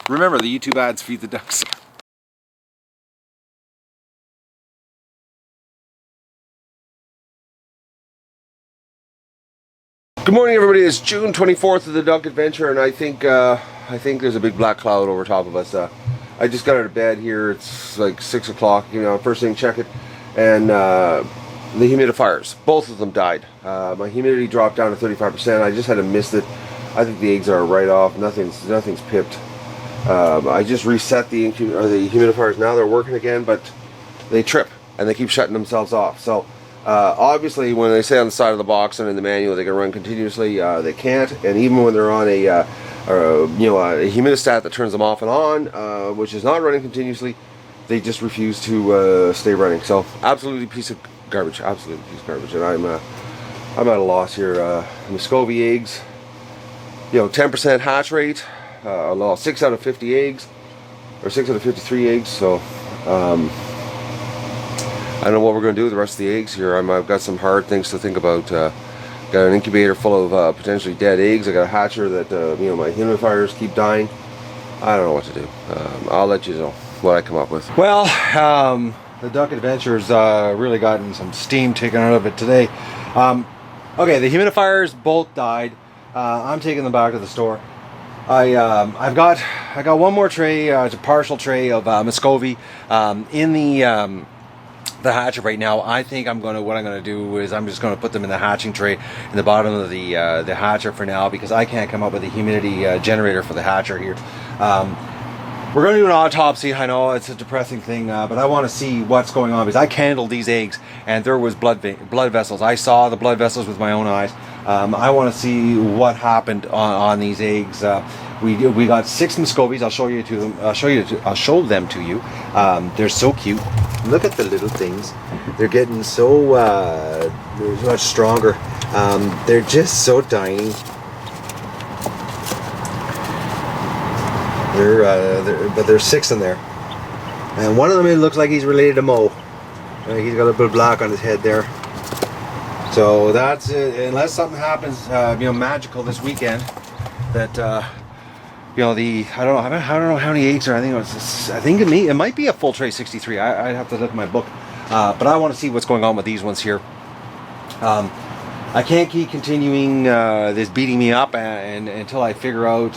Remember, the YouTube ads feed the ducks. Good morning, everybody. It's June 24th of the Duck Adventure, and I think there's a big black cloud over top of us. I just got out of bed here. It's like 6 o'clock. You know, first thing, check it, and the humidifiers, both of them died. My humidity dropped down to 35%. I just had to miss it. I think the eggs are right off. Nothing's pipped. I just reset the humidifiers. Now they're working again, but they trip and they keep shutting themselves off. So obviously, when they say on the side of the box and in the manual they can run continuously, they can't. And even when they're on a humidistat that turns them off and on, which is not running continuously, they just refuse to stay running. So absolutely piece of garbage. Absolutely piece of garbage. And I'm at a loss here. Muscovy eggs. 10% hatch rate, 6 out of 50 eggs, or 6 out of 53 eggs, so I don't know what we're going to do with the rest of the eggs here. I've got some hard things to think about. Got an incubator full of potentially dead eggs. I got a hatcher that, my humidifiers keep dying. I don't know what to do. I'll let you know what I come up with. Well, the Duck Adventure's really gotten some steam taken out of it today. Okay, the humidifiers both died. I'm taking them back to the store. I got one more tray. It's a partial tray of Muscovy in the hatcher right now. I think what I'm gonna do is I'm just gonna put them in the hatching tray in the bottom of the hatcher for now, because I can't come up with a humidity generator for the hatcher here. We're going to do an autopsy. I know it's a depressing thing, but I want to see what's going on, because I candled these eggs and there was blood vessels. I saw the blood vessels with my own eyes. I want to see what happened on these eggs. We got 6 Muscovies. I'll show them to you. They're so cute. Look at the little things. They're getting so much stronger. They're just so tiny. But there's 6 in there, and one of them, it looks like he's related to Mo. He's got a little black on his head there. So that's it. Unless something happens, magical this weekend, that I don't know how many eggs are. I think it might be a full tray 63. I'd have to look at my book, but I want to see what's going on with these ones here. I can't keep continuing this beating me up until I figure out,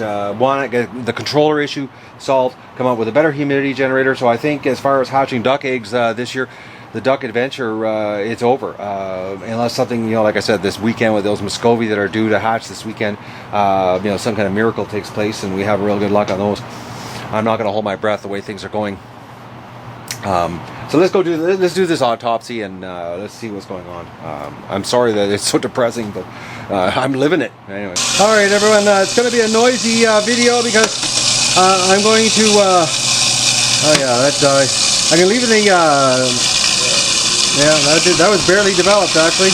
get the controller issue solved, come up with a better humidity generator. So I think as far as hatching duck eggs this year, the Duck Adventure, it's over. Unless something, like I said, this weekend with those Muscovy that are due to hatch this weekend, some kind of miracle takes place and we have real good luck on those. I'm not going to hold my breath the way things are going. So let's do this autopsy and let's see what's going on. I'm sorry that it's so depressing, but I'm living it anyway. All right, everyone, it's going to be a noisy video because I'm going to. I'm going to leave the. That was barely developed actually.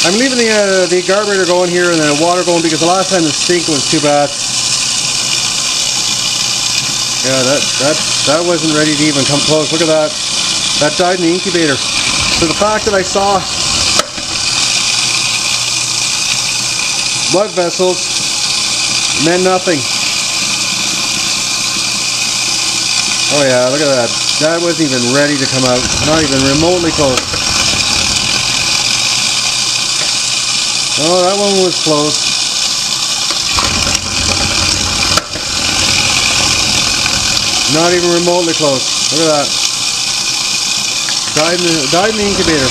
I'm leaving the Garburator going here and the water going, because the last time the stink was too bad. Yeah, that wasn't ready to even come close. Look at that. That died in the incubator. So the fact that I saw blood vessels meant nothing. Oh yeah, look at that. That wasn't even ready to come out. Not even remotely close. Oh, that one was close. Not even remotely close. Look at that. Died in the incubator.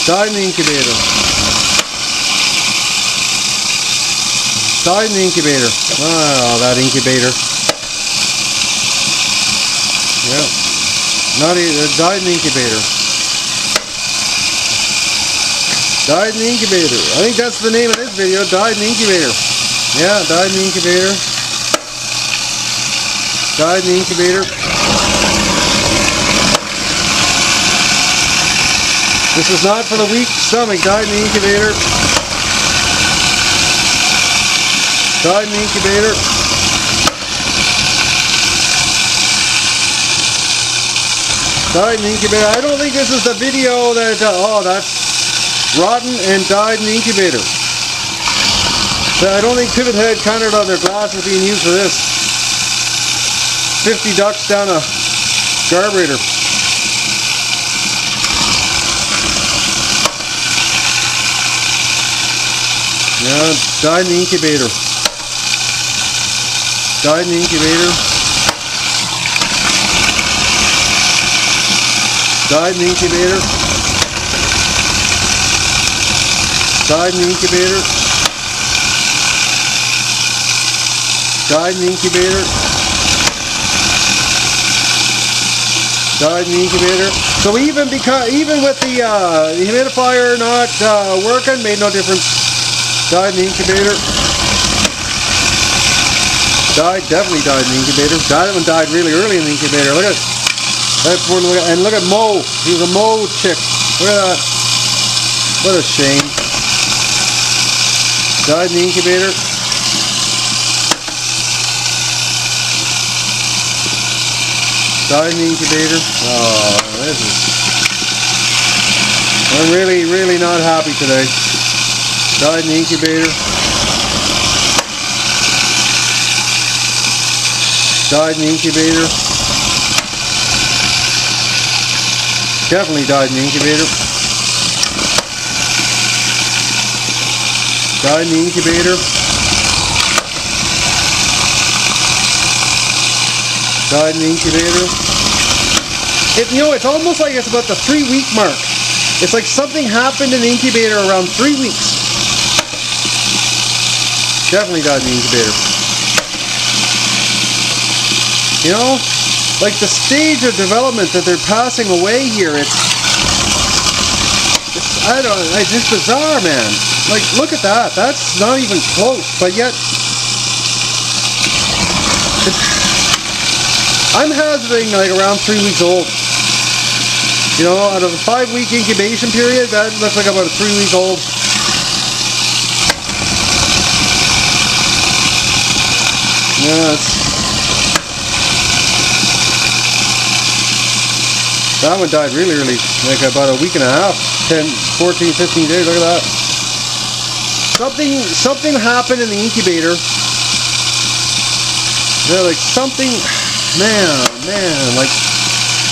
Died in the incubator. Died in the incubator. Oh, that incubator. Yep. Died in the incubator. Died in the incubator. I think that's the name of this video. Died in the incubator. Yeah, died in the incubator. Died in the incubator. This is not for the weak stomach. Died in the incubator. Died in the incubator. Died in the incubator. I don't think this is the video that, oh, that's rotten and died in the incubator. I don't think Pivot had counted on their glass is being used for this. 50 ducks down a Garburator. Yeah, died in the incubator. Died in the incubator. Died in the incubator. Died in the incubator. Died in the incubator. Died in the incubator. So even with the humidifier not working, made no difference. Died in the incubator. Definitely died in the incubator. That one died really early in the incubator. Look at that one. And look at Mo. He's a Mo chick. Look at that. What a shame. Died in the incubator. Died in the incubator. Oh, this is. I'm really, really not happy today. Died in the incubator. Died in the incubator. Definitely died in the incubator. Died in the incubator. Died in the incubator. It's almost like it's about the 3-week mark. It's like something happened in the incubator around 3 weeks. Definitely died in the incubator. You know, like the stage of development that they're passing away here, it's just bizarre, man. Like, look at that. That's not even close, but yet I'm hazarding like around 3 weeks old. You know, out of a 5-week incubation period, that looks like about a 3 week old. Yeah, that one died really early, like about a week and a half, 10, 14, 15 days, look at that. Something happened in the incubator. They're like something, man, like,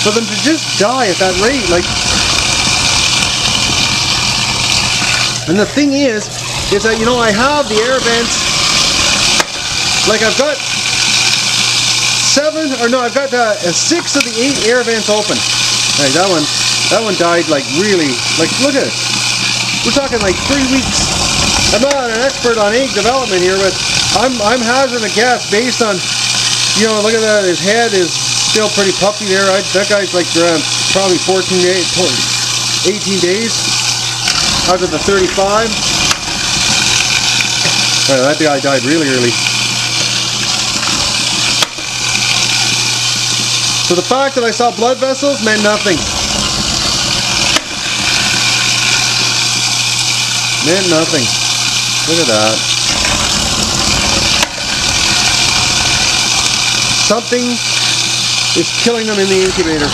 for them to just die at that rate, like, and the thing is that, you know, I have the air vents, like I've got 6 of the 8 air vents open. Like that one died like really, like look at it. We're talking like 3 weeks. I'm not an expert on egg development here, but I'm hazarding a guess based on, you know, look at that. His head is still pretty puffy there. That guy's like around probably 18 days out of the 35. Well, that guy died really early. So the fact that I saw blood vessels meant nothing. Meant nothing. Look at that. Something is killing them in the incubator.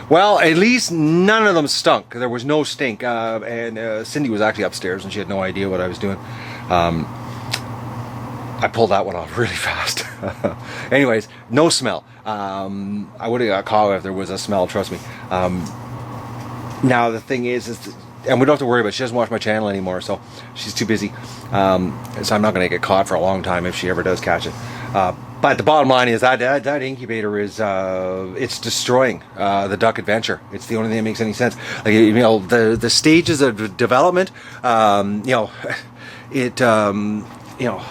Well, at least none of them stunk. There was no stink. And Cindy was actually upstairs and she had no idea what I was doing. I pulled that one off really fast. Anyways, no smell. I would have got caught if there was a smell, trust me. Now the thing is and we don't have to worry about it. She doesn't watch my channel anymore, so she's too busy. So I'm not going to get caught for a long time if she ever does catch it. But the bottom line is that incubator is it's destroying the duck adventure. It's the only thing that makes any sense. Like, you know, the stages of development. You know, it. You know,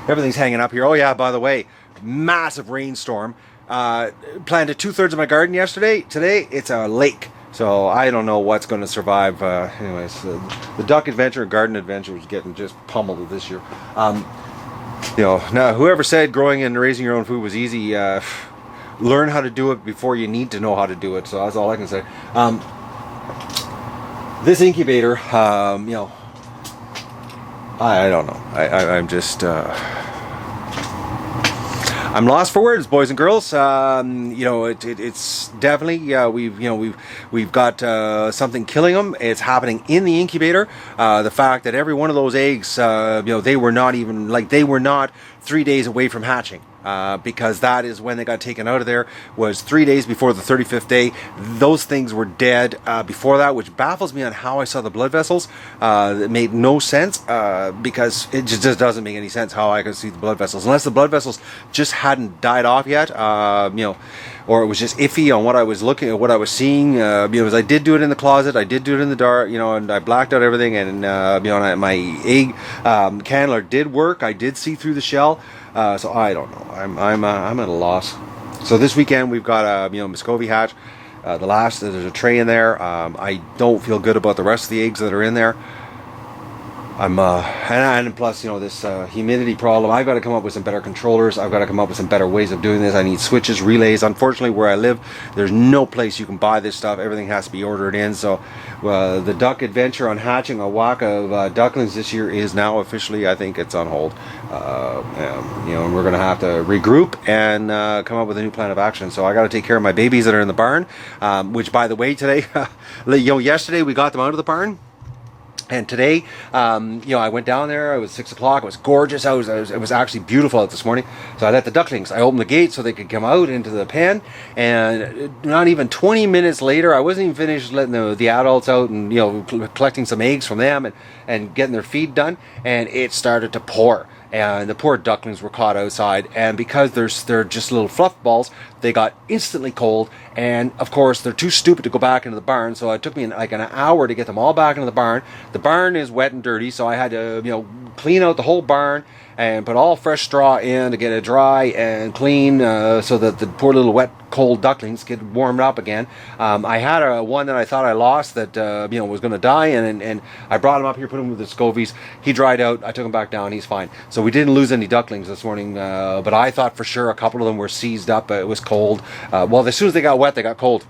everything's hanging up here. Oh yeah, by the way, massive rainstorm. Planted 2/3 of my garden yesterday. Today it's a lake. So I don't know what's going to survive. Anyways, the duck adventure and garden adventure is getting just pummeled this year. You know, now whoever said growing and raising your own food was easy, learn how to do it before you need to know how to do it. So that's all I can say. This incubator, you know, I don't know. I'm just. I'm lost for words, boys and girls. You know, it's definitely we've got something killing them. It's happening in the incubator. The fact that every one of those eggs, they were not 3 days away from hatching. Because that is when they got taken out of there, was 3 days before the 35th day. Those things were dead before that, which baffles me on how I saw the blood vessels. It made no sense because it just doesn't make any sense how I could see the blood vessels, unless the blood vessels just hadn't died off yet, or it was just iffy on what I was looking at, what I was seeing. Because I did do it in the closet, I did do it in the dark, and I blacked out everything, and my egg candler did work. I did see through the shell. So I don't know. I'm at a loss. So this weekend we've got a Muscovy hatch. There's a tray in there. I don't feel good about the rest of the eggs that are in there. And plus, this humidity problem. I've got to come up with some better controllers. I've got to come up with some better ways of doing this. I need switches, relays. Unfortunately, where I live, there's no place you can buy this stuff. Everything has to be ordered in. So the duck adventure on hatching a whack of ducklings this year is now officially, I think it's on hold. And we're going to have to regroup and come up with a new plan of action. So I got to take care of my babies that are in the barn, which, by the way, today, yesterday we got them out of the barn. And today, I went down there. It was 6 o'clock. It was gorgeous. It was actually beautiful out this morning. So I let the ducklings. I opened the gate so they could come out into the pen. And not even 20 minutes later, I wasn't even finished letting the adults out and collecting some eggs from them and getting their feed done. And it started to pour. And the poor ducklings were caught outside, and because they're just little fluff balls, they got instantly cold. And of course, they're too stupid to go back into the barn. So it took me like an hour to get them all back into the barn. The barn is wet and dirty, so I had to clean out the whole barn and put all fresh straw in to get it dry and clean, so that the poor little wet, cold ducklings get warmed up again. I had one that I thought I lost that was going to die, and I brought him up here, put him with the Muscovies. He dried out. I took him back down. He's fine. So we didn't lose any ducklings this morning, but I thought for sure a couple of them were seized up. It was cold. Well, as soon as they got wet, they got cold,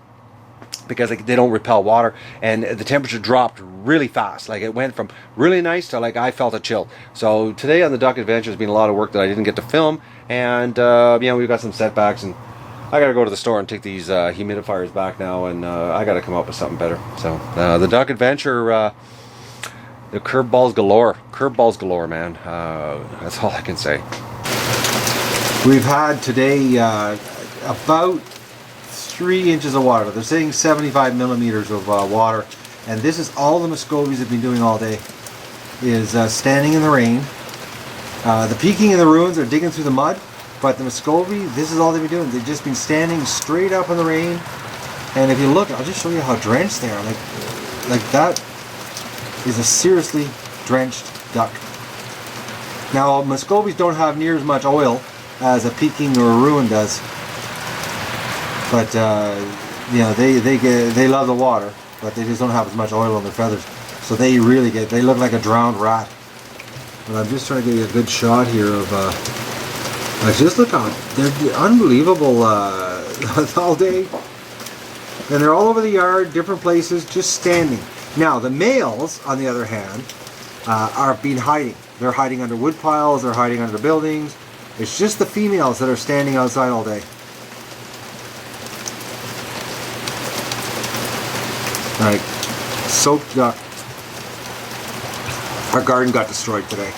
because they don't repel water, and the temperature dropped really fast. Like, it went from really nice to like I felt a chill. So today on the Duck Adventure has been a lot of work that I didn't get to film, and we've got some setbacks, and I got to go to the store and take these humidifiers back now, and I got to come up with something better. So the Duck Adventure, the curveballs galore, man. That's all I can say. We've had today about 3 inches of water. They're saying 75 millimeters of water, and this is all the Muscovies have been doing all day, is standing in the rain. The peeking in the ruins are digging through the mud, but the Muscovy, this is all they've been doing. They've just been standing straight up in the rain, and if you look, I'll just show you how drenched they are. Like that is a seriously drenched duck. Now, Muscovies don't have near as much oil as a peking or a ruin does, but they love the water, but they just don't have as much oil on their feathers, so they look like a drowned rat. But I'm just trying to get you a good shot here of just look how they're unbelievable all day, and they're all over the yard, different places, just standing. Now the males, on the other hand, are been hiding. They're hiding under wood piles, they're hiding under buildings. It's just the females that are standing outside all day. Like, soaked duck. Our garden got destroyed today.